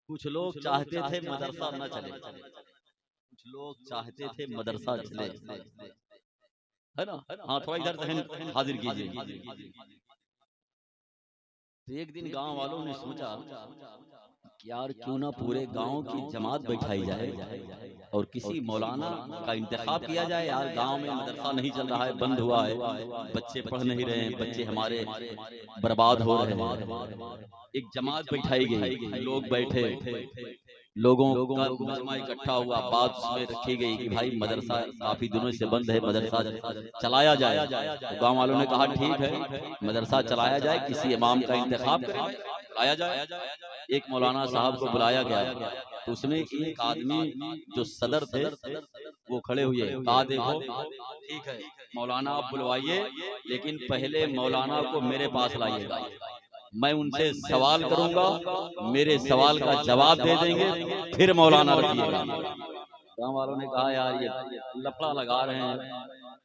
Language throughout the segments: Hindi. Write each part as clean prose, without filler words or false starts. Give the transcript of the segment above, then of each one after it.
कुछ लोग चाहते थे मदरसा न चले, कुछ लोग चाहते थे मदरसा चले, है ना। हाँ, थोड़ा इधर जहन हाजिर कीजिए। तो एक दिन गांव वालों ने सोचा कि यार क्यों ना पूरे गांव की जमात बैठाई जाए और किसी मौलाना का इंतखाब किया जाए। यार गांव में मदरसा नहीं चल रहा है, बंद हुआ है, बच्चे पढ़ नहीं रहे हैं, बच्चे हमारे बर्बाद हो रहे हैं। एक जमात बैठाई गई, लोग बैठे, लोगों का मजमा इकट्ठा हुआ, बात उसमें रखी गई कि भाई मदरसा काफी दिनों से बंद है, मदरसा चलाया जाए। तो गांव वालों ने कहा ठीक है, मदरसा चलाया जाए, किसी इमाम का इंतखाब करें, बुलाया जाए। एक मौलाना साहब को बुलाया गया, तो उसमें एक आदमी जो सदर थे वो खड़े हुए, कहा देखो ठीक है मौलाना आप बुलवाइए, लेकिन पहले मौलाना को मेरे पास लाइएगा, मैं उनसे सवाल करूंगा, मेरे सवाल का जवाब दे देंगे, फिर मौलाना रखिएगा। गांव वालों ने कहा यार ये लफड़ा लगा रहे हैं,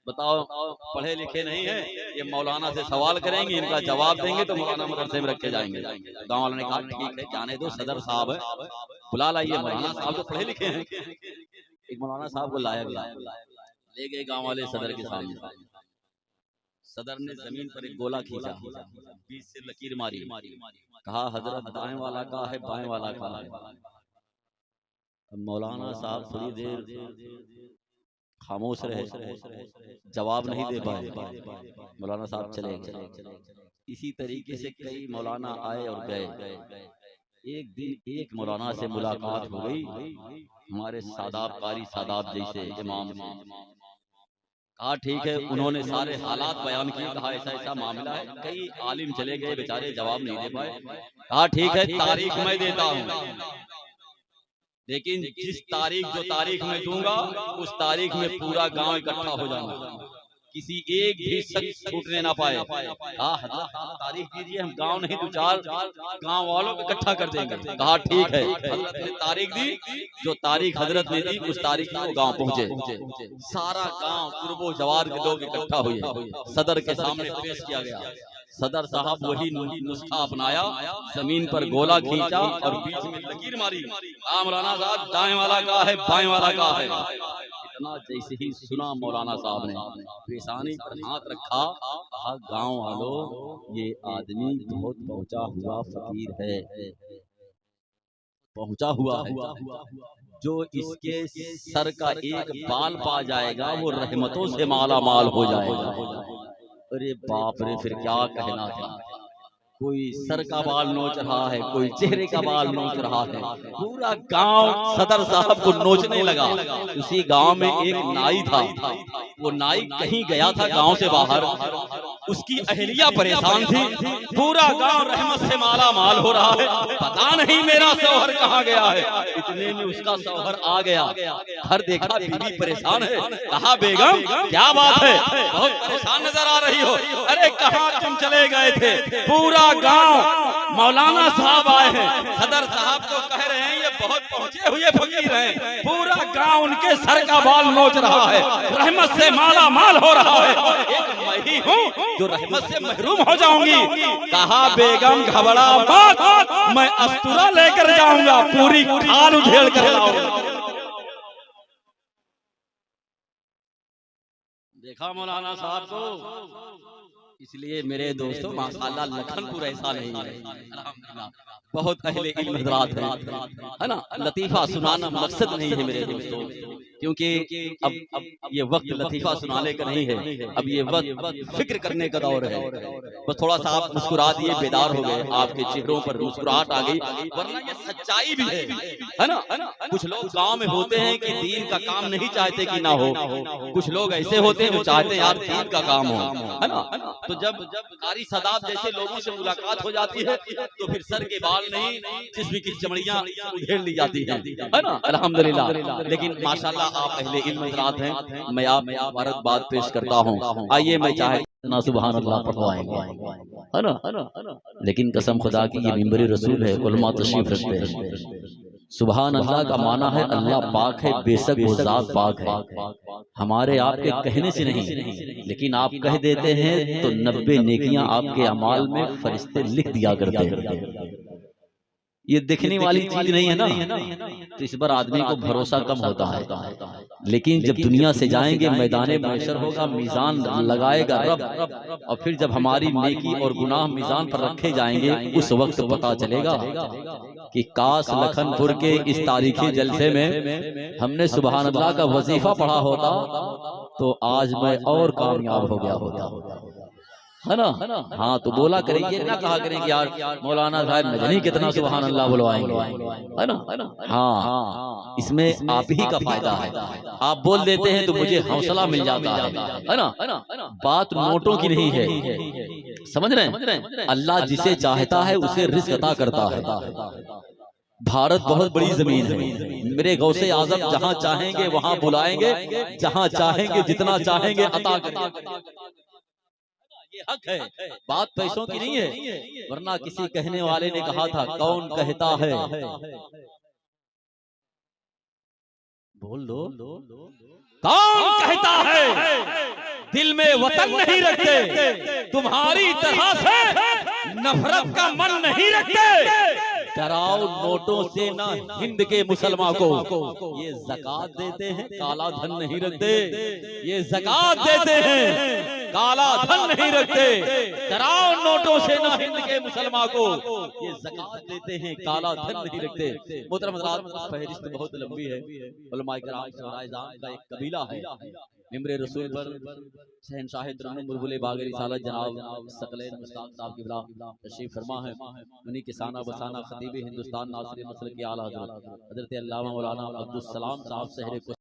बताओ पढ़े लिखे नहीं है, ये मौलाना से सवाल करेंगे, इनका जवाब देंगे तो मौलाना मदरसे में रखे जाएंगे। गांव वालों ने कहा ठीक है जाने दो, सदर साहब है, बुला लाइए, मौलाना साहब तो पढ़े लिखे हैं। एक मौलाना साहब को लाया गया, ले गए गांव वाले सदर के सामने। सदर ने जमीन पर एक गोला खींचा, बीच से लकीर मारी, कहा हजरत दाएं वाला का है, बाएं वाला का है। मौलाना साहब थोड़ी देर खामोश रहे, जवाब नहीं दे पाए, मौलाना साहब चले गए। इसी तरीके से कई मौलाना आए और गए। एक दिन एक मौलाना से मुलाकात हो गई, हमारे सादाब कारी सादाब जैसे इमाम से। कहा ठीक है, उन्होंने सारे हालात बयान किए, कहा ऐसा ऐसा मामला है, कई आलिम चले गए बेचारे जवाब नहीं दे पाए। कहा ठीक है तारीख मैं देता हूँ, लेकिन जिस तारीख जो तारीख में दूंगा उस तारीख में पूरा गांव इकट्ठा हो जाना, किसी एक भी शख्स छूटने ना पाए। हाँ हजरत तारीख दीजिए, हम गांव नहीं दो चार गांव वालों को इकट्ठा कर देंगे। कहा ठीक है, हजरत ने तारीख दी, जो तारीख हजरत ने दी उस तारीख में वो गांव पहुंचे। सारा गांव कुर्बो जवार के लोग इकट्ठा हुए, सदर के सामने पेश किया गया। सदर साहब वही नुस्खा अपनाया, जमीन पर गोला खींचा और बीच में लकीर मारी, मौलाना साहब दाएं वाला का है, बाएं वाला का है। इतना जैसे ही सुना मौलाना साहब ने पेशानी पर हाथ रखा, कहा गांव वालों ये आदमी बहुत पहुंचा हुआ फकीर है, पहुंचा हुआ है, जो इसके सर का एक बाल पा जाएगा वो रहमतों से माला माल हो जाएगा। अरे बाप रे, फिर क्या कहना था। कोई सर का बाल नोच रहा है, कोई चेहरे का बाल नोच रहा है, पूरा गांव सदर साहब को नोचने लगा। उसी गांव में एक नाई था, वो नाई कहीं गया था गांव से बाहर, उसकी अहलिया परेशान थी, पूरा गांव रहमत से माला माल हो रहा है, पता नहीं मेरा शौहर कहाँ गया है। इतने में उसका शौहर आ गया, घर देखा बीवी परेशान है, कहा बेगम क्या बात है, बहुत परेशान नजर आ रही हो। अरे कहाँ तुम चले गए थे, पूरा गांव मौलाना साहब आए हैं, सदर साहब को कह रहे हैं ये बहुत पहुंचे हुए फकीर हैं, पूरा गांव उनके सर का बाल नोच रहा है, रहमत से माला माल हो रहा है, एक मैं ही हूँ जो रहमत से महरूम हो जाऊंगी। कहा बेगम घबरा मत, मैं अस्तुरा लेकर जाऊंगा, पूरी खाल उधेड़ कर लाऊंगा। देखा मौलाना साहब को। इसलिए मेरे दोस्तों माशाल्लाह लखनपुर ऐसा नहीं है, बहुत अहले इल्म हज़रात है ना। लतीफ़ा सुनाना मकसद नहीं है मेरे दोस्तों, क्योंकि अब ये वक्त लतीफ़ा सुनाने का नहीं है, अब ये वक्त फिक्र करने का दौर है। बस थोड़ा सा आप मुस्कुरा दिए, बेदार हो गए, आपके चेहरों पर मुस्कुराहट आ गई, वरना ये सच्चाई भी है ना। कुछ लोग गांव में होते हैं कि दीन का काम नहीं चाहते कि ना हो, कुछ लोग ऐसे होते हैं जो चाहते हैं यार दीन का काम हो, है ना। तो जब कारी सादाब जैसे लोगों से मुलाकात हो जाती है तो फिर सर के बाल नहीं, जिस्म की चमड़ियां उधेड़ ली जाती है ना। अल्हम्दुलिल्लाह। लेकिन माशाल्लाह आप अहले इल्म हज़रात हैं, मैं आप मुबारकबाद पेश करता हूँ। आइए मैं चाहे ना सुभान अल्लाह पढ़वाएंगे, है ना। लेकिन कसम खुदा की ये मिंबर रसूल है, उलमा तशरीफ रखते हैं। सुभान अल्लाह का माना है अल्लाह पाक है, बेशक वो ज़ात पाक है। हमारे आपके कहने से नहीं, लेकिन आप कह देते हैं तो 90 नेकियां आपके अमाल में फरिश्ते लिख दिया करते हैं। ये दिखने वाली चीज नहीं है ना, तो इस पर आदमी को भरोसा कम होता है। लेकिन जब दुनिया से जाएंगे, मैदान महशर होगा, मीजान लगाएगा रब, और फिर जब हमारी नेकी और गुनाह मीजान पर रखे जाएंगे, उस वक्त पता चलेगा कि काश लखनपुर के इस तारीखी जलसे में हमने सुबहान अल्लाह का वजीफा पढ़ा होता तो आज मैं और कामयाब हो गया होता, है ना। हाँ, तो बोला करेंगे ना, कहा करेंगे यार मौलाना साहब न जाने कितना सुबहान अल्लाह बुलवाएंगे, है ना। हाँ, इसमें आप ही का फायदा है। आप बोल देते हैं तो मुझे हौसला मिल जाता है ना। बात नोटों की नहीं है, समझ रहे हैं। अल्लाह जिसे चाहता है उसे रिज़्क़ अता करता है। भारत बहुत बड़ी जमीन है, मेरे गौसे आजम जहाँ चाहेंगे वहाँ बुलाएंगे, जहाँ चाहेंगे जितना चाहेंगे अता करेंगे। ये हक है, बात पैसों की नहीं है। वरना किसी कहने वाले ने कहा था, कौन कहता है, बोल दो, कौन कहता है दिल में वतन नहीं रखते, तुम्हारी तरह से नफरत का मन नहीं रखते। डराओ नोटों से ना हिंद के मुसलमान को, ये ज़कात देते हैं काला धन नहीं रखते, ये ज़कात देते हैं काला धन नहीं रखते। डराओ नोटों से ना हिंद के मुसलमान को, ये ज़कात देते हैं काला धन नहीं रखते। मोहतरम हज़रात, फहरिस्त बहुत लंबी है। उलमाए किराम का एक कबीला है, मिम्बर रसूल पर शहनशाह तरन्नुम बुलबुल बाग़ रिसालत जनाब सकलैन मुश्ताक साहब की बिला तशरीफ फरमा है। उन्हीं के साना बसाना खतीब हिंदुस्तान नासिर मसलक के आला हज़रत अल्लामा मौलाना अब्दुल सलाम साहब शहर